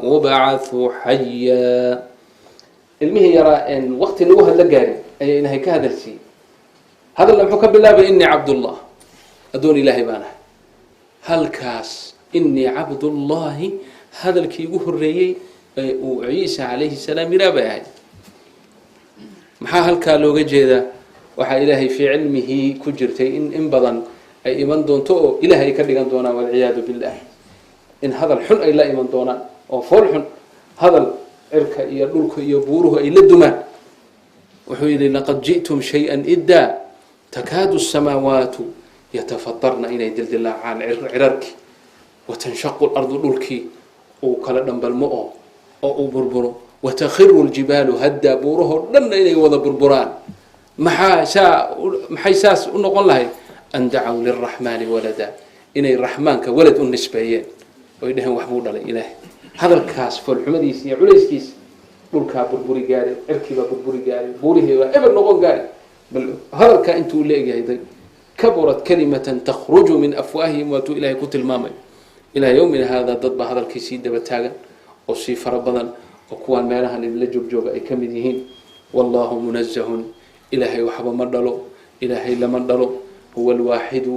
وبعث حيا المه يرى ان وقت لوها لقاري اي انها كهذا الشيء هذا لم حكم بالله باني عبد الله ادون الهي بانه هل كاس اني عبد الله هذا الكي هريي وعيسى عليه السلام يرابا maxaa halka looga jeeda waxa ilaahay fi cilmihi ku jirtay in badan ay iman doonto oo ilaahay ka dhigan doona wal ciyaadu billah in hadal xun ay la iman doonaan oo fool xun hadal cirka iyo dhulka iyo buuruhu ay la dumaan wuxuu yiri laqad ji'tum shay'an idda takadu as-samawati yatafattarna inay dildilacaan cirarki wa tanshaqqu al-ardu dhulki oo kala dhanbalmo oo burburo وتخر الجبال هدا بوره دن إني وذا بربران محيساس نقول له أن دعوا للرحمن ولدا إني الرحمن كولد النسبيين وإنهم محمود على إله هذا الكاس فالحمديس يعليس كيس بركا بربري قاري اركبا بربري قاري بوره وإبن نقول قاري بل هذا الكائن تولي أيضا كبرت كلمة تخرج من أفواههم وتو إلهي كتل مامي إلى يومنا هذا ضد هذا الكيسيد بتاعا وصيف ربنا وكوان مالها اللي جوب أي كمديهين والله منزه إلهي وحب مردلو إلهي لمردلو هو الواحد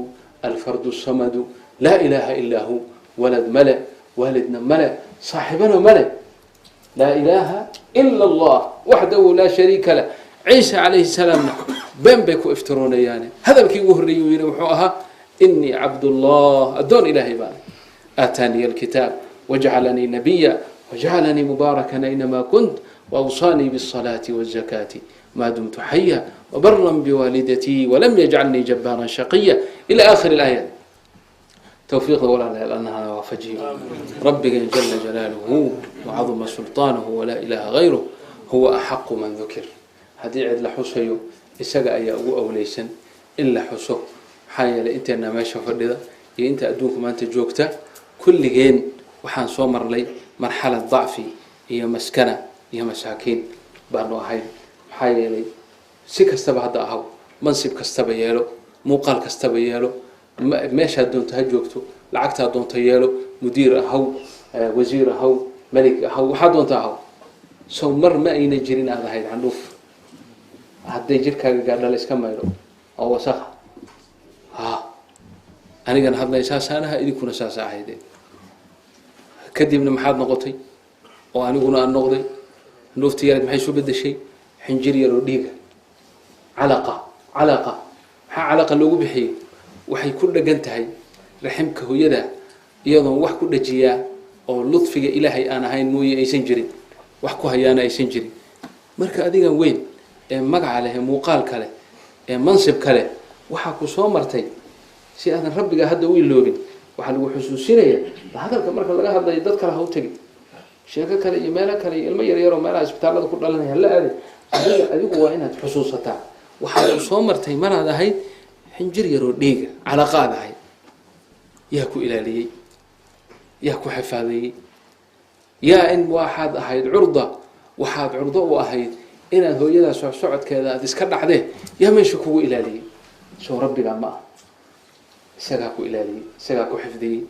الفرد الصمد لا إله إلا هو ولد ملأ والدنا ملأ صاحبنا ملأ لا إله إلا الله وحده لا شريك له عيسى عليه السلام بين بيكو افترون يعني هذا الكي وهري وحوها إني عبد الله أدون إلهي بان آتاني الكتاب وجعلني نبيا وجعلني مباركا أينما كنت وأوصاني بالصلاة والزكاة ما دمت حيا وبرا بوالدتي ولم يجعلني جبارا شقيا إلى آخر الآيات توفيق ولا لأنها وفجيه ربي جل جلاله وعظم سلطانه ولا إله غيره هو أحق من ذكر هذه عدل حسيو إساق أي أو ليسن إلا حسو حايا لإنت أنا ما شفر لذا إنت أدوك ما أنت جوكتا كل جين وحان صومر لي مرحلة ضعفي هي مسكنة هي مساكين بانو هاي حي لي سي كستبا هدا اهو منصب كستبا يالو موقال كستبا يالو ماشا دونت هجوكتو لعقتها دونت يالو مدير اهو وزير اهو ملك اهو وحا دونت اهو سو مر ما اينا جيرين هذا هاي عندوف هدي جيركاغا غادلا لا اسكا مايلو او وسخ انا كان هادلا اساسانها idinku saasa ahaydeen kadibna maxaad noqotay oo aniguna aan noqday noofti yarad maxay soo bedeshay xinjir yar oo dhiiga calaqa waxa calaqa loogu bixiyay waxay ku dhagan tahay raximka hooyada iyadoo wax ku dhajiya oo ludfiga ilaahay aan ahayn mooyee aysan jirin wax ku hayaana aysan jirin marka adigan weyn ee magac leh muuqaal kale ee mansib kale waxa ku soo martay si aadan rabbiga hadda u iloobin waxa lagu xusuusinaya hadalka marka laga hadlayo dad kala haw tagi sheeko kale iyo meel kale ilmo yar yar oo meelaha isbitaalada ku dhalanaya la aaday adigu waa inaad xusuusataa waxa soo martay maraad ahayd xinjir yar oo dhiiga calaqaad ahayd yaa ku ilaaliyay yaa ku xafaadayay yaa in waxaad ahayd curda waxaad curdo u ahayd inaad hooyada socodkeeda aad iska dhacday yaa meesha kugu ilaaliyay soo rabbiga ma isaga ku ilaaliyay isaga ku xifdiyay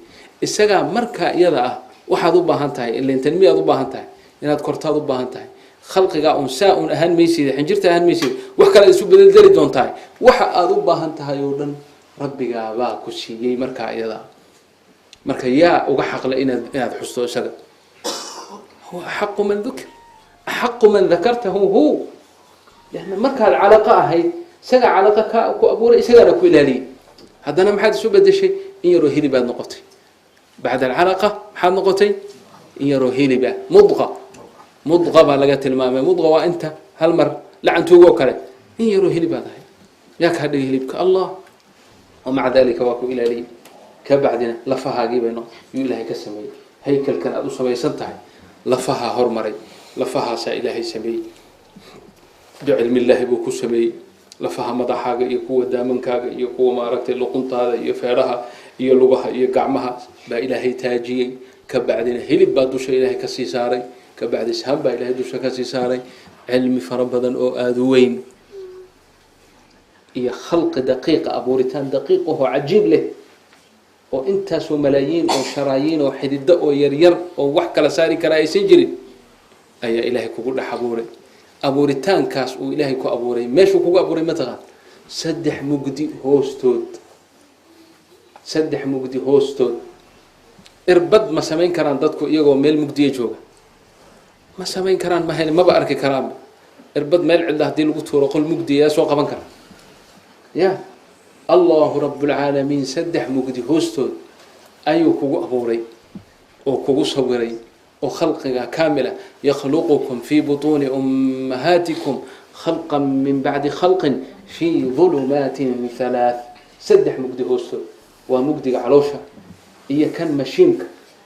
isaga marka iyada ah waxaad u baahan tahay in tanmiyaad u baahan tahay inaad kortaad u baahan tahay khalqiga unsaa'un ahan meesida xinjirta ahan meesida wax kale isu bedeli doontaa waxa aad u baahan tahay oo dhan rabbiga baa ku siiyay marka iyada marka yaa uga xaqla inaad xusto isaga huwa haqqu man dhukr haqqu man dhakartahu hu yani marka alaqa ahayd isaga alaqa ka ku abuuray isaga ku ilaaliyay haddana maxaad isu bedeshay in yaro hilibaad noqotay بعد العلاقة محاد نقطي يرو هيلبا مضغة بلغة المامة مضغة وأنت هالمر لعن توقو كله يرو هيلبا ذا ياك هذا هيلبك الله ومع ذلك واكو إلى لي كبعدنا لفها جيبنا يقول هيك السمي هيكل كان أبو سمي سنتعي لفها هرمري لفها سإلهي سمي جعل من الله بوكو سمي لفها مضى حاجة يكو دامن كاجة يكو ما ركت اللقنط هذا يفعلها يلوجها يقعمها بإلهي تاجي كبعدين هلب بعد شيء إلهي كسيساري كبعد سهم بإلهي دوش كسيساري علم فربضا أو أذوين هي خلق دقيق أبو ريتان دقيق وهو عجيب له وانت سو ملايين او شرايين او حديد او يرير او wax kala saari kara aysan jirin ayaa ilaahay kugu dhaxabuuray abuuritaan kaas uu ilaahay ku abuuray meeshu kugu abuuray ma taqaan saddex mugdi hoostood irbad ma samayn karaan dadku iyagoo meel mugdiye jooga ma samayn karaan ma hayna maba arki karaan irbad meel cid hadii lagu tuuro qol mugdiye soo qaban kara ya الله رب العالمين سدح مجدي هوستو أيو كوجو أبوري أو كوجو صوري أو خلقها كاملة يخلقكم في بطون أمهاتكم خلقا من بعد خلق في ظلمات ثلاث سدح مجدي هوستو ومجدي علوشة هي كان ماشينك